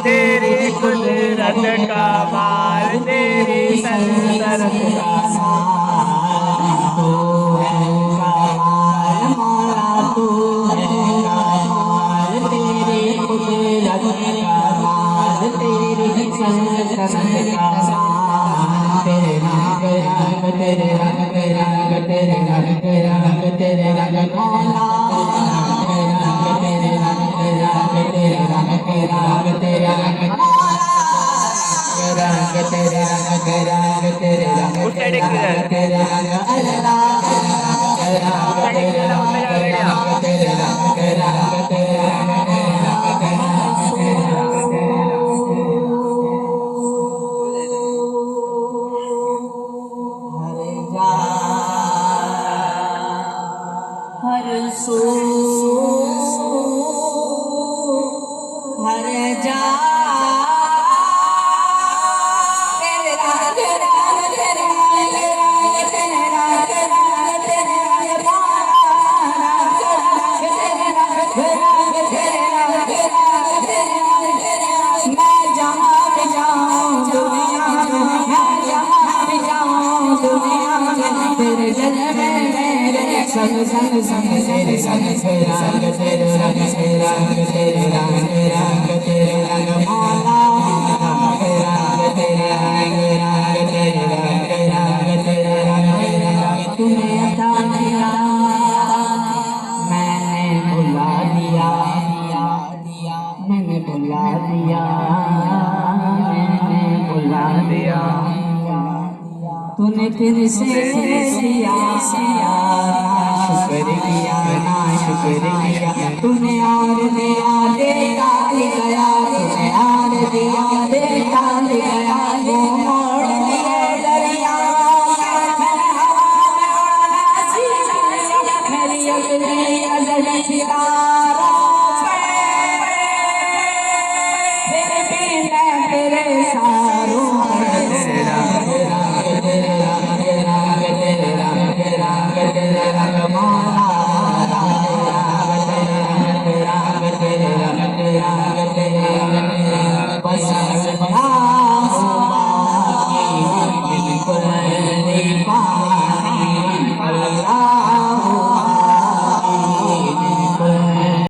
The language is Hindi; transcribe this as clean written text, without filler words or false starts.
तेरी कुदरत का माल, तेरी सल्तनत का सामान, तू है कमाल मौला, तू है कमाल, तेरी कुदरत का माल, तेरी सल्तनत का सामान, तेरे रंग रंग, तेरे रंग रंग, तेरे रंग रंग, तेरे रंग मौला, तेरे रंग रंग, तेरे रंग रंग, तेरे रंग रंग, तेरे रंग रंग, तेरे रंग तेरे रंग अल्लाह, तेरे रंग तेरे रंग, तेरे रंग तेरे रंग, तेरे रंग हर सू हर जा तेरे रंग रंग, तेरे रंग रंग, तेरे रंग रंग, तेरे रंग माला, रंग रंग, तेरे रंग रंग, तेरे रंग रंग, तेरे रंग रंग, मैं जहाँ भी जाऊँ दुनिया में, मैं जहाँ भी जाऊँ दुनिया में, तेरे जलवे मेरे संग संग संग, तेरे संग तेरे रंग, तेरे रंग, तेरे रंग, तेरे रंग रंग, तेरे रंग माला, तेरे रंग, तेरे रंग रंग, तेरे रंग रंग, तेरे रंग रंग, तूने अता किया मैंने भुला दिया, मैंने भुला दिया, मैंने भुला दिया, तूने फिर से दिया, शुक्र किया ना शुक्र किया, तूने और दिया देता गया, तूने और दिया देता गया, वो